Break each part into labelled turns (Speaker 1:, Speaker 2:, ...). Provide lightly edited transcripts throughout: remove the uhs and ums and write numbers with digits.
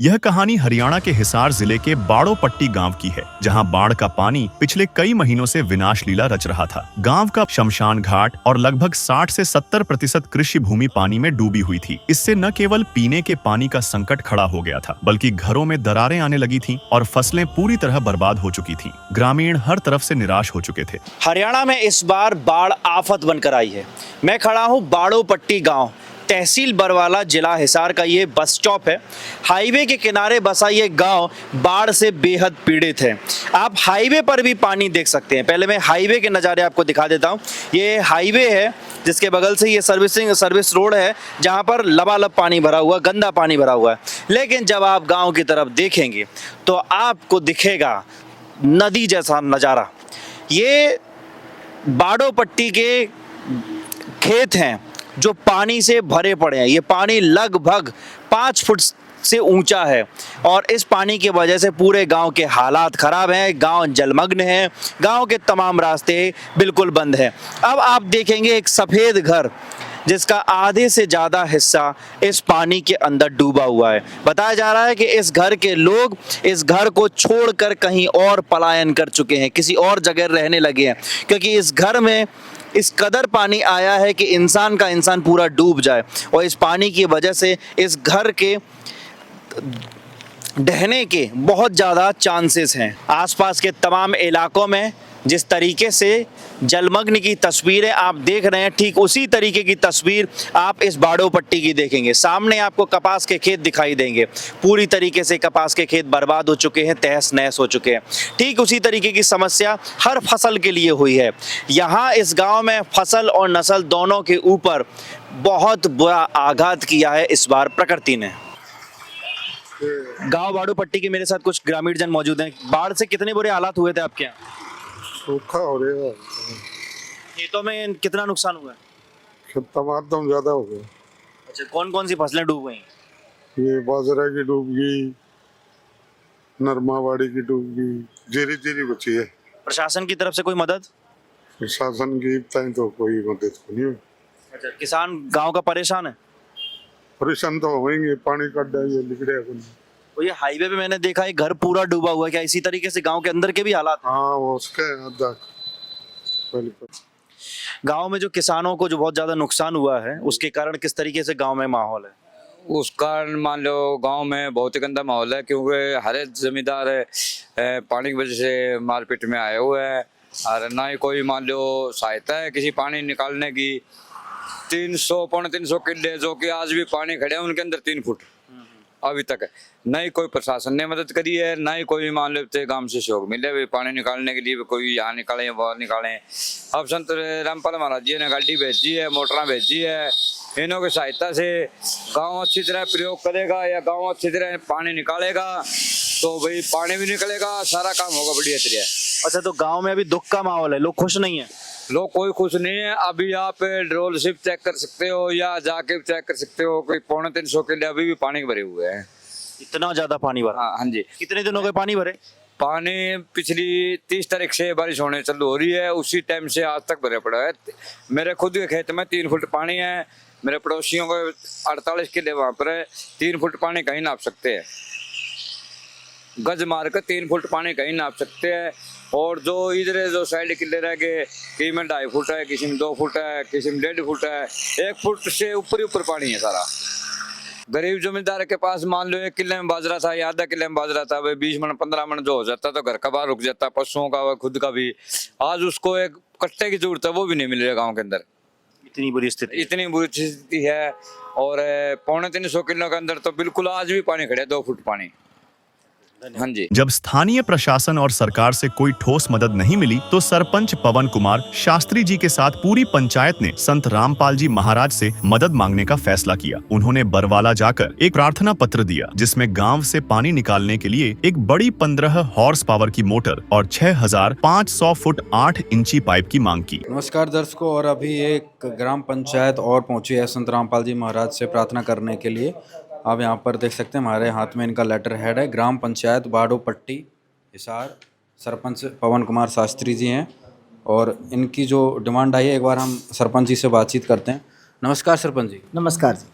Speaker 1: यह कहानी हरियाणा के हिसार जिले के बाड़ो पट्टी गांव की है, जहां बाढ़ का पानी पिछले कई महीनों से विनाश लीला रच रहा था। गांव का शमशान घाट और लगभग 60 से 70% कृषि भूमि पानी में डूबी हुई थी। इससे न केवल पीने के पानी का संकट खड़ा हो गया था, बल्कि घरों में दरारें आने लगी थीं और फसलें पूरी तरह बर्बाद हो चुकी थीं। ग्रामीण हर तरफ से निराश हो चुके थे।
Speaker 2: हरियाणा में इस बार बाढ़ आफत बनकर आई है। मैं खड़ा हूँ बाड़ो पट्टी गाँव, तहसील बरवाला, जिला हिसार का ये बस स्टॉप है। हाईवे के किनारे बसा ये गांव बाढ़ से बेहद पीड़ित है। आप हाईवे पर भी पानी देख सकते हैं। पहले मैं हाईवे के नज़ारे आपको दिखा देता हूँ। ये हाईवे है जिसके बगल से ये सर्विस रोड है, जहाँ पर लबालब पानी भरा हुआ, गंदा पानी भरा हुआ है। लेकिन जब आप गाँव की तरफ देखेंगे तो आपको दिखेगा नदी जैसा नज़ारा। ये बाड़ो पट्टी के खेत हैं जो पानी से भरे पड़े हैं। ये पानी लगभग 5 फुट से ऊंचा है और इस पानी की वजह से पूरे गांव के हालात खराब हैं। गांव जलमग्न है, गांव के तमाम रास्ते बिल्कुल बंद हैं। अब आप देखेंगे एक सफ़ेद घर जिसका आधे से ज़्यादा हिस्सा इस पानी के अंदर डूबा हुआ है। बताया जा रहा है कि इस घर के लोग इस घर को छोड़कर कहीं और पलायन कर चुके हैं, किसी और जगह रहने लगे हैं, क्योंकि इस घर में इस कदर पानी आया है कि इंसान पूरा डूब जाए। और इस पानी की वजह से इस घर के ढहने के बहुत ज़्यादा चांसेस हैं। आसपास के तमाम इलाकों में जिस तरीके से जलमग्न की तस्वीरें आप देख रहे हैं, ठीक उसी तरीके की तस्वीर आप इस बाड़ो पट्टी की देखेंगे। सामने आपको कपास के खेत दिखाई देंगे। पूरी तरीके से कपास के खेत बर्बाद हो चुके हैं, तहस नहस हो चुके हैं। ठीक उसी तरीके की समस्या हर फसल के लिए हुई है। यहाँ इस गांव में फसल और नस्ल दोनों के ऊपर बहुत बुरा आघात किया है इस बार प्रकृति ने। गांव बाड़ो पट्टी के मेरे साथ कुछ ग्रामीण जन मौजूद हैं। बाढ़ से कितने बुरे हालात हुए थे आपके यहाँ?
Speaker 3: सूखा हो रहा है।
Speaker 2: खेतों में कितना नुकसान हुआ है?
Speaker 3: टमाटर ज्यादा हो गया।
Speaker 2: अच्छा, कौन कौन सी फसलें डूब गई?
Speaker 3: ये बाजरा की डूब गई, नरमावाड़ी की डूब गई, जीरी जीरी बची है।
Speaker 2: प्रशासन की तरफ से कोई मदद?
Speaker 3: प्रशासन की टाइम तो कोई मदद को नहीं हुई।
Speaker 2: अच्छा, किसान गांव का परेशान है?
Speaker 3: परेशान तो होंगे, पानी कट ये निकले।
Speaker 2: तो ये हाईवे पे मैंने देखा है घर पूरा डूबा हुआ है। क्या इसी तरीके से गांव के अंदर के भी हालात हैं?
Speaker 3: हाँ, वो उसके
Speaker 2: गांव में जो किसानों को जो बहुत ज्यादा नुकसान हुआ है, उसके कारण किस तरीके से गांव में माहौल है?
Speaker 4: उस कारण मान लो गांव में बहुत ही गंदा माहौल है, क्योंकि हर एक जमींदार पानी की वजह से मारपीट में आए हुए हैं और ना ही कोई मान लो सहायता है किसी पानी निकालने की। 300-350 किले जो कि आज भी पानी खड़े हैं, उनके अंदर 3 फुट अभी तक है। न ही कोई प्रशासन ने मदद करी है, ना ही कोई मान लेते गांव से सहयोग मिले भी पानी निकालने के लिए, कोई यहाँ निकाले वहाँ निकाले। अब संत रामपाल महाराज जी ने गाड़ी भेजी है, मोटरा भेजी है। इन्हों की सहायता से गांव अच्छी तरह प्रयोग करेगा या गांव अच्छी तरह पानी निकालेगा तो भाई पानी भी निकलेगा, सारा काम होगा बढ़िया तरह।
Speaker 2: अच्छा, तो गाँव में अभी दुख का माहौल है, लोग खुश नहीं है?
Speaker 4: लोग कोई खुश नहीं है। अभी आप ड्रोल शिप चेक कर सकते हो या जाके चेक कर सकते हो, कोई 350 किले अभी भी पानी भरे हुए हैं।
Speaker 2: इतना ज्यादा पानी भरा?
Speaker 4: हाँ जी।
Speaker 2: कितने दिनों के पानी भरे?
Speaker 4: पानी पिछली 30 तारीख से बारिश होने चालू हो रही है, उसी टाइम से आज तक भरे पड़ा है। मेरे खुद के खेत में 3 फुट पानी है, मेरे पड़ोसियों को 48 किले वहां पर है। 3 फुट पानी कहीं नाप सकते हैं, गज मार कर 3 फुट पानी कहीं नाप सकते हैं। और जो इधर जो साइड किले रह गए, किसी में 2.5 फुट है, किसी में 2 फुट है, किसी में 1.5 फुट है। 1 फुट से ऊपर ही ऊपर पानी है सारा। गरीब जमींदार के पास मान लो 1 किले में बाजरा था या आधा किले में बाजरा था, भाई 20 मन 15 मन जो हो जाता तो घर का बाहर रुक जाता, पशुओं का खुद का भी। आज उसको एक कट्टे की जरूरत है, वो भी नहीं मिल रहा गाँव के अंदर।
Speaker 2: इतनी बुरी
Speaker 4: स्थिति है। और 350 किलो के अंदर तो बिल्कुल आज भी पानी खड़े, 2 फुट पानी। हाँ जी।
Speaker 1: जब स्थानीय प्रशासन और सरकार से कोई ठोस मदद नहीं मिली तो सरपंच पवन कुमार शास्त्री जी के साथ पूरी पंचायत ने संत रामपाल जी महाराज से मदद मांगने का फैसला किया। उन्होंने बरवाला जाकर एक प्रार्थना पत्र दिया, जिसमें गांव से पानी निकालने के लिए एक बड़ी 15 हॉर्स पावर की मोटर और 6500 फुट 8 इंची पाइप की मांग की।
Speaker 5: नमस्कार दर्शकों, और अभी एक ग्राम पंचायत और पहुंची है संत रामपाल जी महाराज से प्रार्थना करने के लिए। आप यहाँ पर देख सकते हैं, हमारे हाथ में इनका लेटर हेड है। ग्राम पंचायत बाड़ो पट्टी हिसार, सरपंच पवन कुमार शास्त्री जी हैं और इनकी जो डिमांड आई है, एक बार हम सरपंच जी से बातचीत करते हैं। नमस्कार सरपंच जी।
Speaker 6: नमस्कार जी।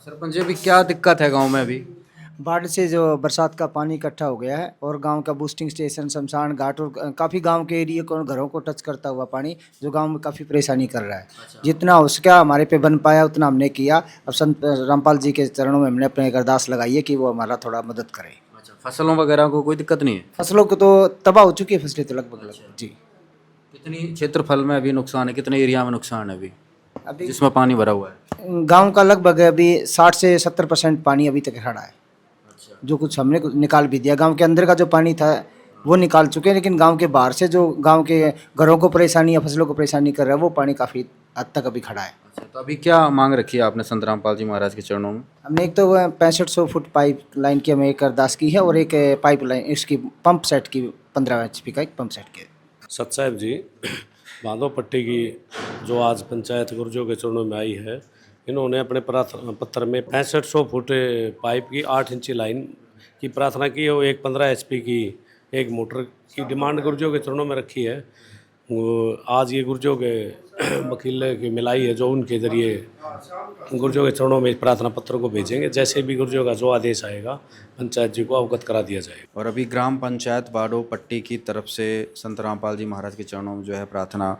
Speaker 5: सरपंच जी, अभी क्या दिक्कत है गांव में? अभी
Speaker 6: बाढ़ से जो बरसात का पानी इकट्ठा हो गया है और गांव का बूस्टिंग स्टेशन, शमशान घाट और काफ़ी गांव के एरिया को, घरों को टच करता हुआ पानी जो गांव में काफ़ी परेशानी कर रहा है। जितना हो सका हमारे पे बन पाया उतना हमने किया। अब संत रामपाल जी के चरणों में हमने अपने एक अरदास लगाई है कि वो हमारा थोड़ा मदद करें।
Speaker 5: अच्छा, फसलों वगैरह को कोई दिक्कत नहीं है?
Speaker 6: फसलों को तो तबाह हो चुकी है, फसलें तो लगभग जी।
Speaker 5: कितनी क्षेत्रफल में अभी नुकसान है, कितने एरिया में नुकसान है अभी
Speaker 6: अभी
Speaker 5: जिसमें पानी भरा हुआ है?
Speaker 6: गांव का लगभग अभी 60 से 70% पानी अभी तक खड़ा है। जो कुछ हमने निकाल भी दिया, गांव के अंदर का जो पानी था वो निकाल चुके हैं, लेकिन गांव के बाहर से जो गांव के घरों को परेशानी या फसलों को परेशानी कर रहा है वो पानी काफ़ी हद तक अभी खड़ा है।
Speaker 5: अच्छा, तो अभी क्या मांग रखी है आपने संत रामपाल जी महाराज के चरणों में?
Speaker 6: हमने एक तो 6500 फुट पाइप लाइन की हमें एक अरदास की है और एक पाइप लाइन इसकी पंप सेट की 15 HP का एक पंप सेट की।
Speaker 7: सत साहब जी, बांधो पट्टी की जो आज पंचायत गुर्जों के चरणों में आई है, इन्होंने अपने प्रार्थना पत्र में 6500 फुट पाइप की 8 इंची लाइन की प्रार्थना की और एक 15 HP की एक मोटर की डिमांड गुर्जों के चरणों में रखी है। आज ये गुर्जों के वकील की मिलाई है जो उनके ज़रिए गुर्जों के चरणों में प्रार्थना पत्र को भेजेंगे। जैसे भी गुर्जों का जो आदेश आएगा पंचायत जी को अवगत करा दिया जाएगा।
Speaker 5: और अभी ग्राम पंचायत बाड़ो पट्टी की तरफ से संत रामपाल जी महाराज के चरणों में जो है प्रार्थना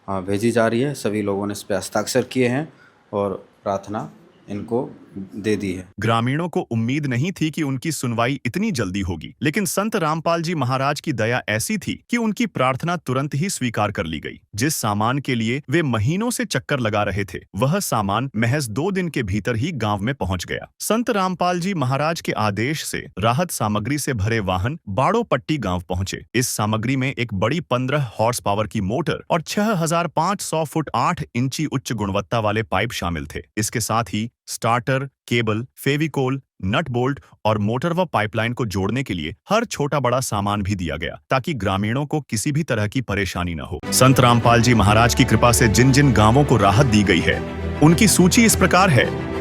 Speaker 5: भेजी जा रही है। सभी लोगों ने इस पर हस्ताक्षर किए हैं और प्रार्थना इनको दे दी है।
Speaker 1: ग्रामीणों को उम्मीद नहीं थी कि उनकी सुनवाई इतनी जल्दी होगी, लेकिन संत रामपाल जी महाराज की दया ऐसी थी कि उनकी प्रार्थना तुरंत ही स्वीकार कर ली गई। जिस सामान के लिए वे महीनों से चक्कर लगा रहे थे, वह सामान महज 2 दिन के भीतर ही गांव में पहुंच गया। संत रामपाल जी महाराज के आदेश से राहत सामग्री से भरे वाहन बाड़ो पट्टी गांव पहुंचे। इस सामग्री में एक बड़ी 15 हॉर्स पावर की मोटर और 6500 फुट 8 इंची उच्च गुणवत्ता वाले पाइप शामिल थे। इसके साथ ही starter, cable, Fevicol, nut bolt और मोटर व पाइपलाइन को जोड़ने के लिए हर छोटा बड़ा सामान भी दिया गया, ताकि ग्रामीणों को किसी भी तरह की परेशानी न हो। संत रामपाल जी महाराज की कृपा से जिन जिन गांवों को राहत दी गई है, उनकी सूची इस प्रकार है।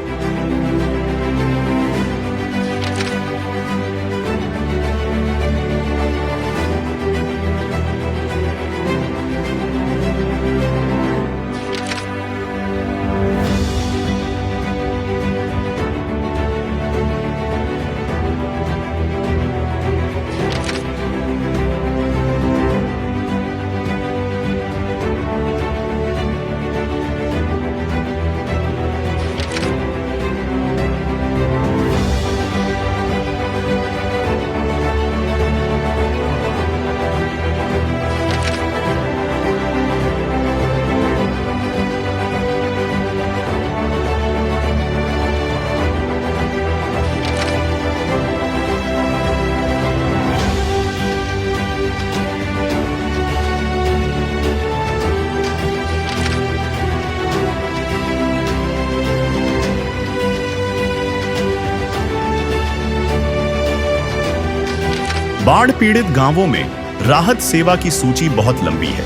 Speaker 1: बाढ़ पीड़ित गांवों में राहत सेवा की सूची बहुत लंबी है।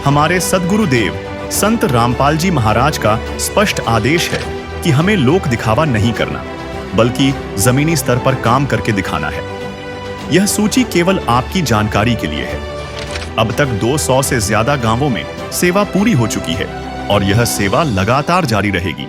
Speaker 1: हमारे सद्गुरुदेव संत रामपाल जी महाराज का स्पष्ट आदेश है कि हमें लोक दिखावा नहीं करना, बल्कि जमीनी स्तर पर काम करके दिखाना है। यह सूची केवल आपकी जानकारी के लिए है। अब तक 200 से ज्यादा गांवों में सेवा पूरी हो चुकी है और यह सेवा लगातार जारी रहेगी।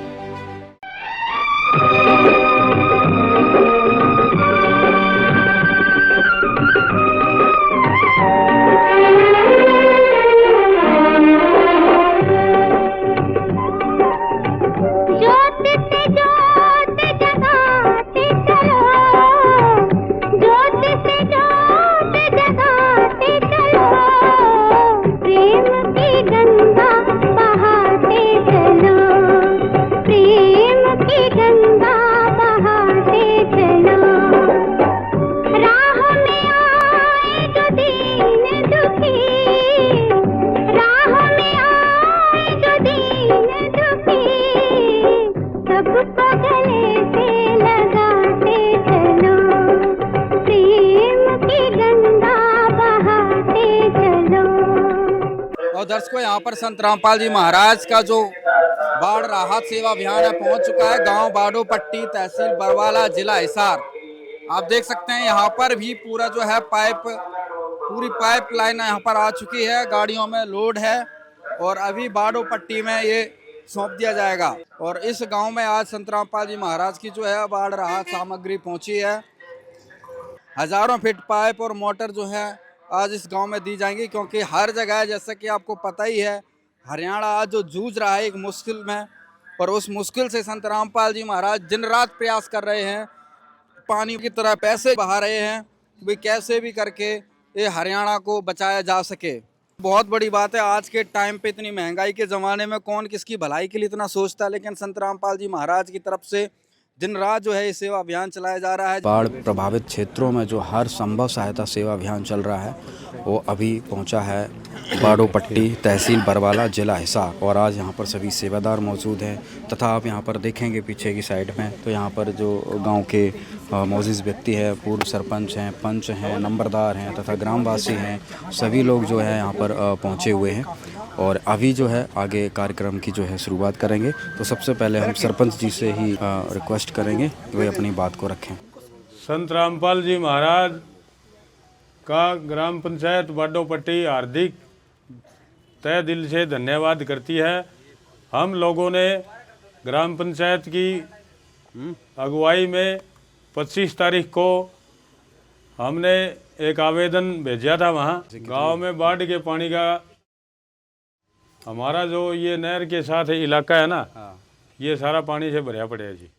Speaker 5: और दर्शकों, यहाँ पर संत रामपाल जी महाराज का जो बाढ़ राहत सेवा अभियान है पहुंच चुका है गांव बाड़ो पट्टी, तहसील बरवाला, जिला हिसार। आप देख सकते हैं यहाँ पर भी पूरा जो है पूरी पाइप लाइन यहाँ पर आ चुकी है, गाड़ियों में लोड है और अभी बाड़ो पट्टी में ये सौंप दिया जाएगा। और इस गांव में आज संत रामपाल जी महाराज की जो है बाढ़ राहत सामग्री पहुंची है हज़ारों फीट पाइप और मोटर जो है आज इस गांव में दी जाएंगी, क्योंकि हर जगह जैसा कि आपको पता ही है हरियाणा आज जो जूझ रहा है एक मुश्किल में, और उस मुश्किल से संत रामपाल जी महाराज दिन रात प्रयास कर रहे हैं, पानी की तरह पैसे बहा रहे हैं कि भाई कैसे भी करके ये हरियाणा को बचाया जा सके। बहुत बड़ी बात है, आज के टाइम पे इतनी महंगाई के ज़माने में कौन किसकी भलाई के लिए इतना सोचता है, लेकिन संत रामपाल जी महाराज की तरफ से दिन रात जो है ये सेवा अभियान चलाया जा रहा है। बाढ़ प्रभावित क्षेत्रों में जो हर संभव सहायता सेवा अभियान चल रहा है वो अभी पहुंचा है बाड़ो पट्टी, तहसील बरवाला, जिला हिसार, और आज यहाँ पर सभी सेवादार मौजूद हैं। तथा आप यहाँ पर देखेंगे पीछे की साइड में तो यहाँ पर जो गांव के मौजूद व्यक्ति है, पूर्व सरपंच हैं, पंच हैं, नंबरदार हैं तथा ग्रामवासी हैं, सभी लोग जो है यहाँ पर पहुँचे हुए हैं और अभी जो है आगे कार्यक्रम की जो है शुरुआत करेंगे। तो सबसे पहले हम सरपंच जी से ही रिक्वेस्ट करेंगे कि वे अपनी बात को रखें।
Speaker 8: संत रामपाल जी महाराज का ग्राम पंचायत बाड़ो पट्टी हार्दिक तहे दिल से धन्यवाद करती है। हम लोगों ने ग्राम पंचायत की अगुवाई में 25 तारीख को हमने एक आवेदन भेजा था। वहाँ गांव में बाढ़ के पानी का हमारा जो ये नहर के साथ इलाका है ना, ये सारा पानी से भरा पड़ा है जी,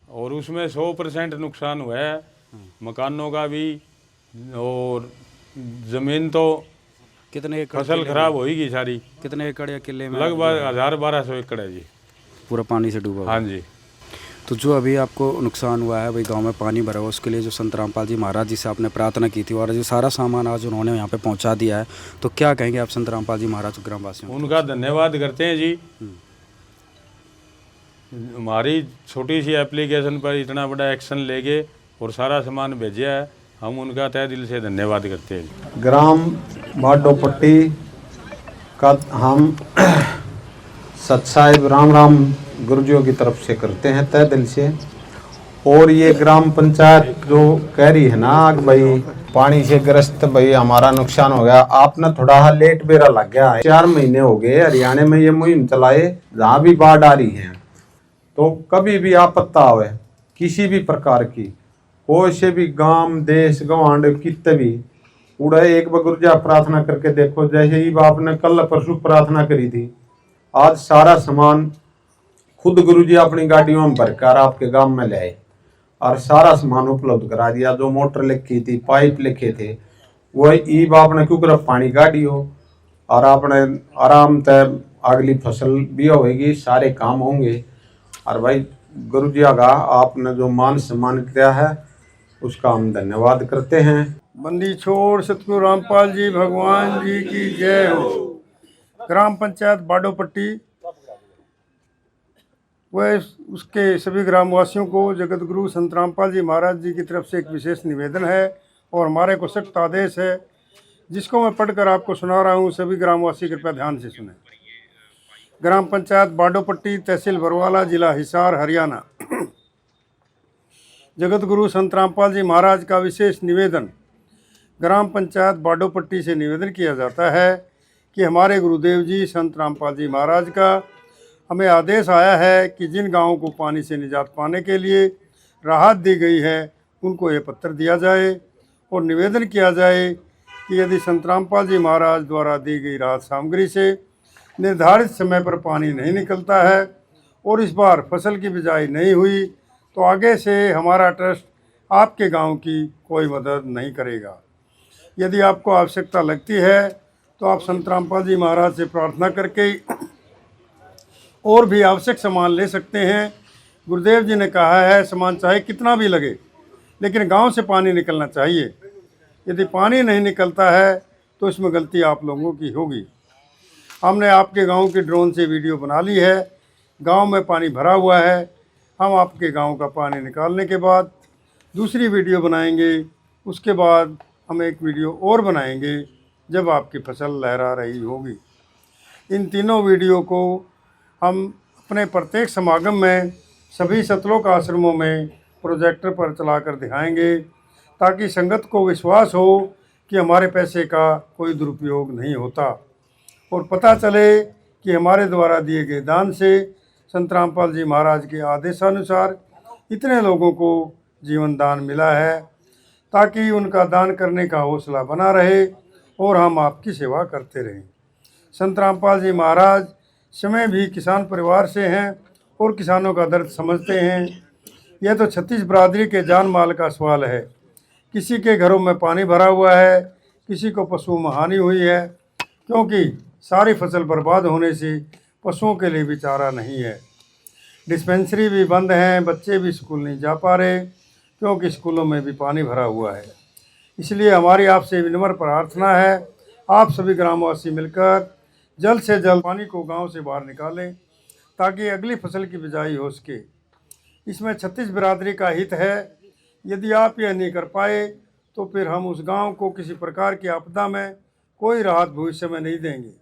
Speaker 8: और उसमें 100% नुकसान हुआ है, मकानों का भी, और ज़मीन तो
Speaker 5: कितने एकड़
Speaker 8: फसल खराब होगी सारी।
Speaker 5: कितने एकड़ या किले में?
Speaker 8: लगभग 1000-1200 एकड़ है जी,
Speaker 5: पूरा पानी से डूबा।
Speaker 8: हाँ जी।
Speaker 5: तो जो अभी आपको नुकसान हुआ है भाई, गांव में पानी भरा हुआ, उसके लिए जो संत रामपाल जी महाराज जी से आपने प्रार्थना की थी और जो सारा सामान आज उन्होंने यहाँ पे पहुँचा दिया है, तो क्या कहेंगे आप संत रामपाल जी महाराज को ग्रामवासियों?
Speaker 8: उनका धन्यवाद करते हैं जी। हमारी छोटी सी एप्लीकेशन पर इतना बड़ा एक्शन लेके और सारा सामान भेजा है, हम उनका तहे दिल से धन्यवाद करते हैं।
Speaker 9: ग्राम बाड़ो पट्टी का हम सत्साहिब राम राम गुरुजियों की तरफ से करते हैं तहे दिल से। और ये ग्राम पंचायत जो कह रही है ना कि भाई पानी से ग्रस्त, भाई हमारा नुकसान हो गया, आपने थोड़ा लेट बेरा लग गया है। 4 महीने हो गए हरियाणा में ये मुहिम चलाए, जहाँ भी बाढ़ आ रही है तो कभी भी आपत्ता आवे किसी भी प्रकार की, कोई से भी गांव देश गवांड कितने भी उड़ा, एक बार गुरुजा प्रार्थना करके देखो। जैसे ही आपने कल परसों प्रार्थना करी थी, आज सारा सामान खुद गुरुजी अपनी गाड़ियों में भरकर आपके गांव में ले आए और सारा सामान उपलब्ध करा दिया। जो मोटर लिखी थी, पाइप लिखे थे, वो ईब आपने क्यों पानी गाड़ी हो और आपने आराम से अगली फसल भी होगी, सारे काम होंगे। और भाई गुरुजी का आपने जो मान सम्मान किया है उसका हम धन्यवाद करते हैं।
Speaker 3: बंदी छोड़ सतगुरु रामपाल जी भगवान जी की जय हो। ग्राम पंचायत बाड़ो पट्टी वह उसके सभी ग्रामवासियों को जगत गुरु संत रामपाल जी महाराज जी की तरफ से एक विशेष निवेदन है और हमारे को सख्त आदेश है, जिसको मैं पढ़कर आपको सुना रहा हूँ। सभी ग्रामवासी कृपया ध्यान से सुने। ग्राम पंचायत बाड़ो पट्टी, तहसील बरवाला, जिला हिसार, हरियाणा। जगत गुरु संत रामपाल जी महाराज का विशेष निवेदन। ग्राम पंचायत बाड़ो पट्टी से निवेदन किया जाता है कि हमारे गुरुदेव जी संत रामपाल जी महाराज का हमें आदेश आया है कि जिन गांवों को पानी से निजात पाने के लिए राहत दी गई है उनको ये पत्र दिया जाए और निवेदन किया जाए कि यदि संत रामपाल जी महाराज द्वारा दी गई राहत सामग्री से निर्धारित समय पर पानी नहीं निकलता है और इस बार फसल की बिजाई नहीं हुई तो आगे से हमारा ट्रस्ट आपके गांव की कोई मदद नहीं करेगा। यदि आपको आवश्यकता लगती है तो आप संत रामपाल जी महाराज से प्रार्थना करके और भी आवश्यक सामान ले सकते हैं। गुरुदेव जी ने कहा है सामान चाहे कितना भी लगे लेकिन गांव से पानी निकलना चाहिए। यदि पानी नहीं निकलता है तो इसमें गलती आप लोगों की होगी। हमने आपके गांव की ड्रोन से वीडियो बना ली है। गांव में पानी भरा हुआ है। हम आपके गांव का पानी निकालने के बाद दूसरी वीडियो बनाएंगे। उसके बाद हम एक वीडियो और बनाएंगे जब आपकी फसल लहरा रही होगी। इन तीनों वीडियो को हम अपने प्रत्येक समागम में सभी सतलोक आश्रमों में प्रोजेक्टर पर चलाकर दिखाएंगे ताकि संगत को विश्वास हो कि हमारे पैसे का कोई दुरुपयोग नहीं होता और पता चले कि हमारे द्वारा दिए गए दान से संत रामपाल जी महाराज के आदेशानुसार इतने लोगों को जीवन दान मिला है। ताकि उनका दान करने का हौसला बना रहे और हम आपकी सेवा करते रहें। संत रामपाल जी महाराज स्वयं भी किसान परिवार से हैं और किसानों का दर्द समझते हैं। यह तो छत्तीस बिरादरी के जान माल का सवाल है। किसी के घरों में पानी भरा हुआ है, किसी को पशुओं में हानि हुई है, क्योंकि सारी फसल बर्बाद होने से पशुओं के लिए भी चारा नहीं है। डिस्पेंसरी भी बंद हैं, बच्चे भी स्कूल नहीं जा पा रहे क्योंकि स्कूलों में भी पानी भरा हुआ है। इसलिए हमारी आपसे विनम्र प्रार्थना है, आप सभी ग्रामवासी मिलकर जल्द से जल्द पानी को गांव से बाहर निकालें ताकि अगली फसल की बिजाई हो सके। इसमें छत्तीस बिरादरी का हित है। यदि आप यह नहीं कर पाए तो फिर हम उस गांव को किसी प्रकार की आपदा में कोई राहत भविष्य में नहीं देंगे।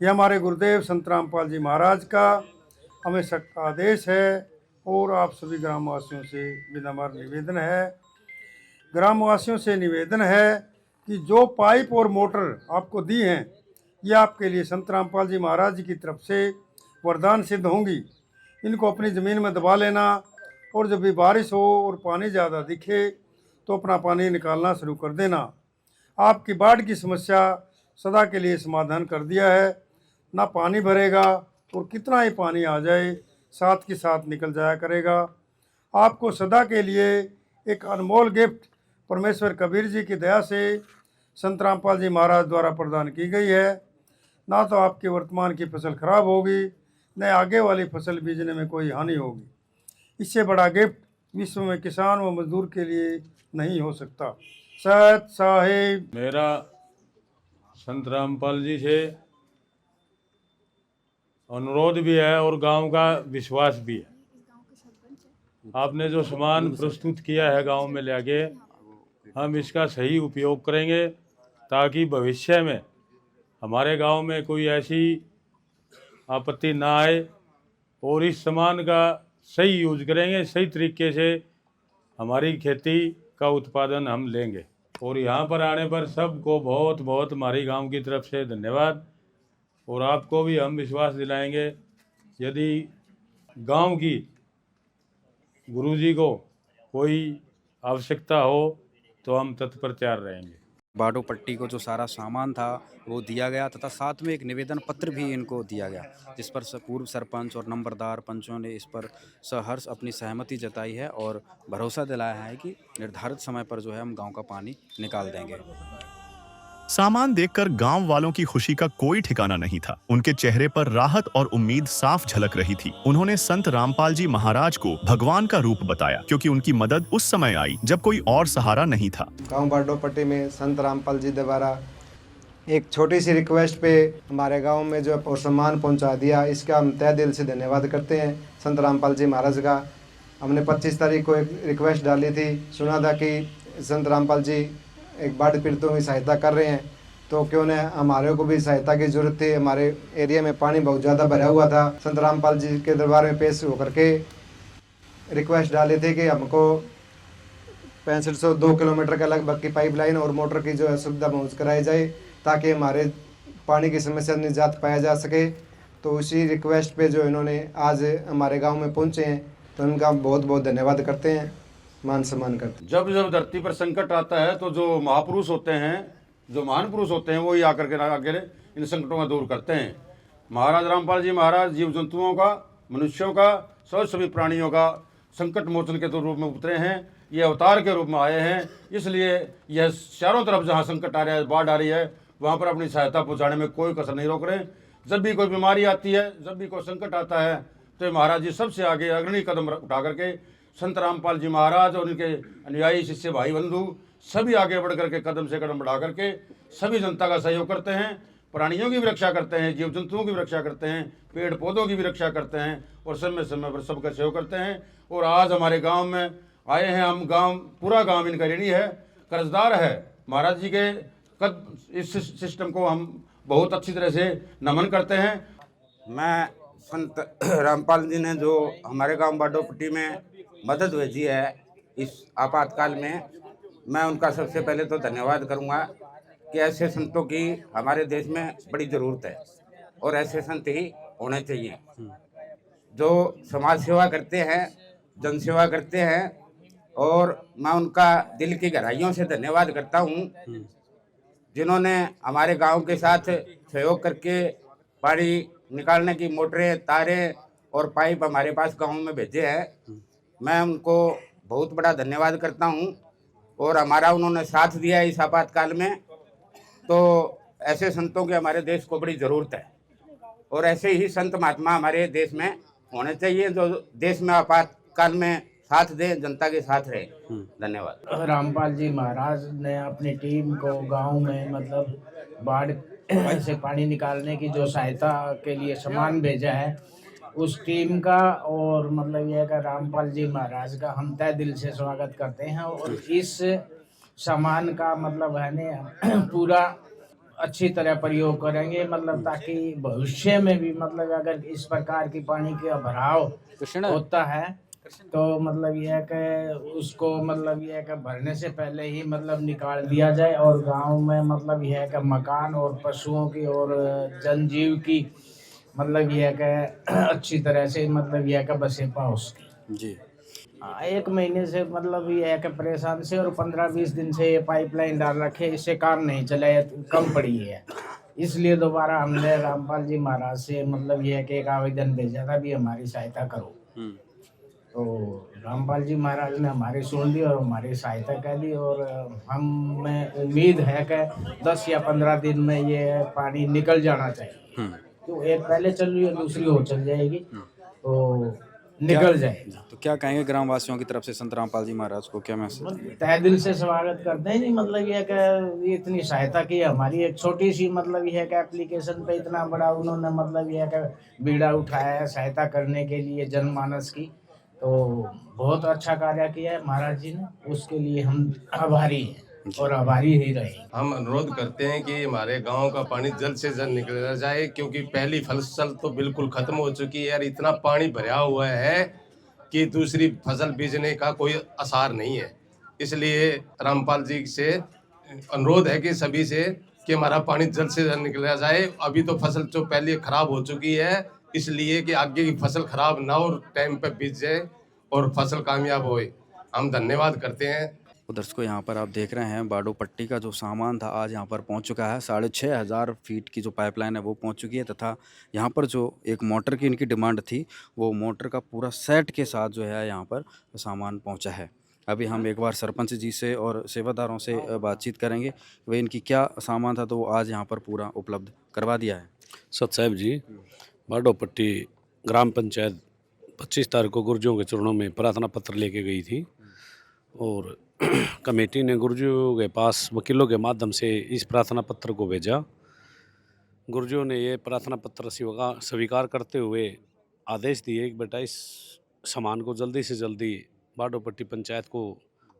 Speaker 3: यह हमारे गुरुदेव संत रामपाल जी महाराज का हमें सख्त आदेश है और आप सभी ग्रामवासियों से विनम्र निवेदन है। ग्रामवासियों से निवेदन है कि जो पाइप और मोटर आपको दी हैं, ये आपके लिए संत रामपाल जी महाराज जी की तरफ से वरदान सिद्ध होंगी। इनको अपनी ज़मीन में दबा लेना और जब भी बारिश हो और पानी ज़्यादा दिखे तो अपना पानी निकालना शुरू कर देना। आपकी बाढ़ की समस्या सदा के लिए समाधान कर दिया है। ना पानी भरेगा और कितना ही पानी आ जाए साथ के साथ निकल जाया करेगा। आपको सदा के लिए एक अनमोल गिफ्ट परमेश्वर कबीर जी की दया से संत रामपाल जी महाराज द्वारा प्रदान की गई है। ना तो आपकी वर्तमान की फसल खराब होगी, न आगे वाली फसल बीजने में कोई हानि होगी। इससे बड़ा गिफ्ट विश्व में किसान व मजदूर के लिए नहीं हो सकता। सत साहिब।
Speaker 8: मेरा संत रामपाल जी से अनुरोध भी है और गांव का विश्वास भी है। आपने जो सामान प्रस्तुत किया है गांव में लेके, हम इसका सही उपयोग करेंगे ताकि भविष्य में हमारे गांव में कोई ऐसी आपत्ति ना आए और इस सामान का सही यूज करेंगे, सही तरीके से हमारी खेती का उत्पादन हम लेंगे। और यहाँ पर आने पर सबको बहुत बहुत हमारी गांव की तरफ से धन्यवाद। और आपको भी हम विश्वास दिलाएंगे, यदि गांव की गुरुजी को कोई आवश्यकता हो तो हम तत्पर तैयार रहेंगे।
Speaker 5: बाडो पट्टी को जो सारा सामान था वो दिया गया तथा साथ में एक निवेदन पत्र भी इनको दिया गया, जिस पर पूर्व सरपंच और नंबरदार पंचों ने इस पर सहर्ष अपनी सहमति जताई है और भरोसा दिलाया है कि निर्धारित समय पर जो है हम गांव का पानी निकाल देंगे।
Speaker 1: सामान देखकर गांव वालों की खुशी का कोई ठिकाना नहीं था। उनके चेहरे पर राहत और उम्मीद साफ झलक रही थी। उन्होंने संत रामपाल जी महाराज को भगवान का रूप बताया, क्योंकि उनकी मदद उस समय आई जब कोई और सहारा नहीं था।
Speaker 9: गांव बाडो पट्टी में संत रामपाल जी द्वारा एक छोटी सी रिक्वेस्ट पे हमारे गांव में जो और सामान पहुंचा दिया, इसका हम तहे दिल से धन्यवाद करते हैं संत रामपाल जी महाराज का। हमने 25 तारीख को एक रिक्वेस्ट डाली थी, सुना था कि संत रामपाल जी एक बाढ़ पीड़ितों की सहायता कर रहे हैं, तो क्यों न हमारे को भी सहायता की जरूरत थी। हमारे एरिया में पानी बहुत ज़्यादा भरा हुआ था। संत रामपाल जी के दरबार में पेश होकर के रिक्वेस्ट डाले थे कि हमको 6502 किलोमीटर का लगभग की पाइपलाइन और मोटर की जो है सुविधा पहुँच कराई जाए, ताकि हमारे पानी की समस्या निजात पाया जा सके। तो उसी रिक्वेस्ट पे जो इन्होंने आज हमारे गाँव में पहुँचे हैं, तो उनका बहुत बहुत धन्यवाद करते हैं, मान सम्मान करते हैं।
Speaker 10: जब जब धरती पर संकट आता है तो जो महापुरुष होते हैं, जो महान पुरुष होते हैं, वो ही आकर के आगे इन संकटों का दूर करते हैं। महाराज रामपाल जी महाराज जीव जंतुओं का, मनुष्यों का, सभी प्राणियों का संकट मोचन के रूप में उतरे हैं। ये अवतार के रूप में आए हैं। इसलिए यह चारों तरफ जहाँ संकट आ रहा है, बाढ़ आ रही है, वहाँ पर अपनी सहायता पहुँचाने में कोई कसर नहीं रोक रहे। जब भी कोई बीमारी आती है, जब भी कोई संकट आता है, तो महाराज जी सबसे आगे अग्रणी कदम उठा करके संत रामपाल जी महाराज और उनके अनुयायी शिष्य भाई बंधु सभी आगे बढ़ करके कदम से कदम बढ़ा करके सभी जनता का सहयोग करते हैं। प्राणियों की भी रक्षा करते हैं, जीव जंतुओं की भी रक्षा करते हैं, पेड़ पौधों की भी रक्षा करते हैं और समय समय पर सबका सहयोग करते हैं। और आज हमारे गांव में आए हैं हम, गांव पूरा गांव इनका ऋणी है, कर्जदार है। महाराज जी के इस सिस्टम को हम बहुत अच्छी तरह से नमन करते हैं।
Speaker 11: मैं संत रामपाल जी ने जो हमारे गांव बाडो पट्टी में मदद भेजी है इस आपातकाल में, मैं उनका सबसे पहले तो धन्यवाद करूंगा कि ऐसे संतों की हमारे देश में बड़ी ज़रूरत है और ऐसे संत ही होने चाहिए जो समाज सेवा करते हैं, जन सेवा करते हैं और मैं उनका दिल की गहराइयों से धन्यवाद करता हूँ जिन्होंने हमारे गांव के साथ सहयोग करके पानी निकालने की मोटरें, तारें और पाइप हमारे पास गांव में भेजे हैं। मैं उनको बहुत बड़ा धन्यवाद करता हूं और हमारा उन्होंने साथ दिया इस आपातकाल में। तो ऐसे संतों की हमारे देश को बड़ी ज़रूरत है और ऐसे ही संत महात्मा हमारे देश में होने चाहिए जो देश में आपातकाल में साथ दें, जनता के साथ रहे। धन्यवाद।
Speaker 12: रामपाल जी महाराज ने अपनी टीम को गांव में मतलब बाढ़ से पानी निकालने की जो सहायता के लिए सामान भेजा है उस टीम का और मतलब यह कि रामपाल जी महाराज का हम तहे दिल से स्वागत करते हैं और इस सामान का मतलब है ने पूरा अच्छी तरह प्रयोग करेंगे मतलब ताकि भविष्य में भी मतलब अगर इस प्रकार की पानी का भराव होता है तो मतलब यह कि उसको मतलब यह कि भरने से पहले ही मतलब निकाल दिया जाए और गांव में मतलब यह कि मकान और पशुओं की और जनजीव की मतलब यह कि अच्छी तरह से मतलब यह कि बसेपा उसकी
Speaker 5: जी।
Speaker 12: 1 महीने से मतलब ये है कि परेशान से और 15-20 दिन से ये पाइपलाइन डाल रखे, इससे काम नहीं चला, कम पड़ी है। इसलिए दोबारा हमने रामपाल जी महाराज से मतलब ये है कि एक आवेदन भेजा था भी हमारी सहायता करो। तो रामपाल जी महाराज ने हमारी सुन ली और हमारी सहायता कर दी और हमें उम्मीद है कि 10 या 15 दिन में ये पानी निकल जाना चाहिए। तो एक पहले चल रही है, दूसरी और चल जाएगी तो निकल जाएगी।
Speaker 5: तो क्या कहेंगे ग्रामवासियों की तरफ से संत रामपाल जी महाराज को, क्या मैसेज?
Speaker 12: तहे दिल से स्वागत करते हैं जी। मतलब ये कि इतनी सहायता की हमारी एक छोटी सी मतलब ये है कि एप्लीकेशन पे इतना बड़ा उन्होंने मतलब ये है कि बीड़ा उठाया है सहायता करने के लिए जनमानस की। तो बहुत अच्छा कार्य किया है महाराज जी ने, उसके लिए हम आभारी हैं और आभारी ही रहेंगे।
Speaker 13: हम अनुरोध करते हैं कि हमारे गांव का पानी जल्द से जल्द निकल जाए क्योंकि पहली फसल तो बिल्कुल खत्म हो चुकी है और इतना पानी भरा हुआ है कि दूसरी फसल बीजने का कोई आसार नहीं है। इसलिए रामपाल जी से अनुरोध है कि सभी से कि हमारा पानी जल्द से जल्द निकला जाए। अभी तो फसल जो पहले खराब हो चुकी है इसलिए कि आगे की फसल खराब ना हो, टाइम पे बीज जाए और फसल कामयाब होए। हम धन्यवाद करते हैं।
Speaker 5: दर्शकों, यहाँ पर आप देख रहे हैं बाडो पट्टी का जो सामान था आज यहाँ पर पहुँच चुका है। 6,500 फीट की जो पाइपलाइन है वो पहुँच चुकी है तथा यहाँ पर जो एक मोटर की इनकी डिमांड थी वो मोटर का पूरा सेट के साथ जो है यहाँ पर सामान पहुँचा है। अभी हम एक बार सरपंच जी से और सेवादारों से बातचीत करेंगे वे इनकी क्या सामान था तो वो आज यहाँ पर पूरा उपलब्ध करवा दिया है।
Speaker 7: सत साहब जी, बाडो पट्टी ग्राम पंचायत 25 तारीख को गुर्जों के चरणों में प्रार्थना पत्र लेके गई थी और कमेटी ने गुर्जों के पास वकीलों के माध्यम से इस प्रार्थना पत्र को भेजा। गुर्जों ने ये प्रार्थना पत्र स्वीकार करते हुए आदेश दिए कि बेटा इस सामान को जल्दी से जल्दी बाडो पट्टी पंचायत को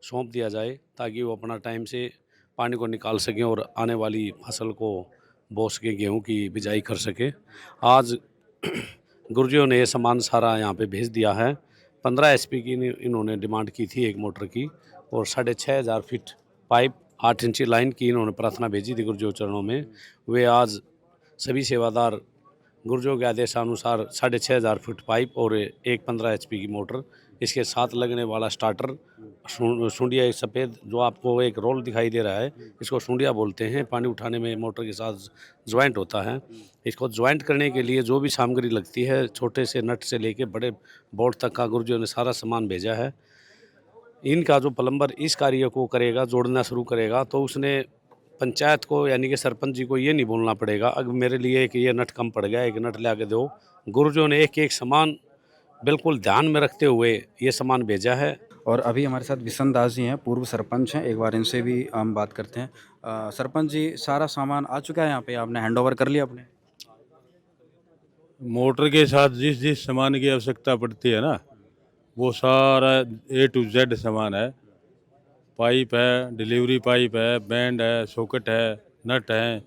Speaker 7: सौंप दिया जाए ताकि वो अपना टाइम से पानी को निकाल सकें और आने वाली फसल को बो सके, गेहूँ की बिजाई कर सके। आज गुर्जों ने ये सामान सारा यहाँ पे भेज दिया है। 15 SP की इन्होंने डिमांड की थी एक मोटर की और 6,500 फीट पाइप 8 इंची लाइन की इन्होंने प्रार्थना भेजी थी गुर्जों चरणों में। वे आज सभी सेवादार गुर्जों के आदेशानुसार 6,500 फीट पाइप और एक 15 HP की मोटर, इसके साथ लगने वाला स्टार्टर सुंडिया एक सफ़ेद जो आपको एक रोल दिखाई दे रहा है, इसको सुंडिया बोलते हैं, पानी उठाने में मोटर के साथ ज्वाइंट होता है। इसको ज्वाइंट करने के लिए जो भी सामग्री लगती है, छोटे से नट से लेके बड़े बोल्ट तक का गुर्जों ने सारा सामान भेजा है। इनका जो प्लम्बर इस कार्य को करेगा, जोड़ना शुरू करेगा, तो उसने पंचायत को यानी कि सरपंच जी को ये नहीं बोलना पड़ेगा अब मेरे लिए कि ये नट कम पड़ गया, एक नट ला के दो। गुर्जों ने एक एक सामान बिल्कुल ध्यान में रखते हुए ये सामान भेजा है।
Speaker 5: और अभी हमारे साथ विशन दास जी हैं, पूर्व सरपंच हैं, एक बार इनसे भी हम बात करते हैं। सरपंच जी, सारा सामान आ चुका है यहाँ पे, आपने हैंडओवर कर लिया अपने?
Speaker 8: मोटर के साथ जिस जिस सामान की आवश्यकता पड़ती है ना वो सारा A to Z सामान है। पाइप है, डिलीवरी पाइप है, बैंड है, सॉकेट है, नट है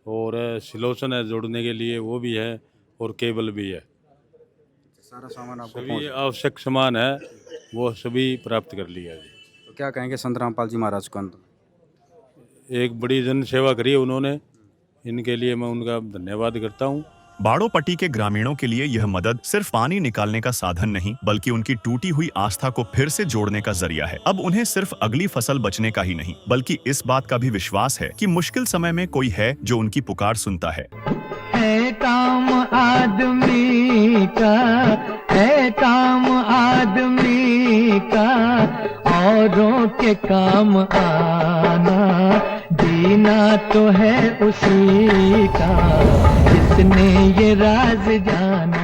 Speaker 8: और सिलोसन है जोड़ने के लिए वो भी है और केबल भी है।
Speaker 5: सारा सामान आपको
Speaker 8: सभी आवश्यक सामान है वो सभी प्राप्त कर लिया जी।
Speaker 5: तो क्या कहेंगे संत रामपाल जी महाराज को?
Speaker 8: एक बड़ी जन सेवा करी है उन्होंने, इनके लिए मैं उनका धन्यवाद करता हूँ
Speaker 1: बाड़ो पट्टी के ग्रामीणों के लिए यह मदद सिर्फ पानी निकालने का साधन नहीं, बल्कि उनकी टूटी हुई आस्था को फिर से जोड़ने का जरिया है। अब उन्हें सिर्फ अगली फसल बचने का ही नहीं, बल्कि इस बात का भी विश्वास है कि मुश्किल समय में कोई है जो उनकी पुकार सुनता है।
Speaker 14: काम आदमी का है, काम आदमी का औरों के काम आना, जीना तो है उसी का जिसने ये राज जाना।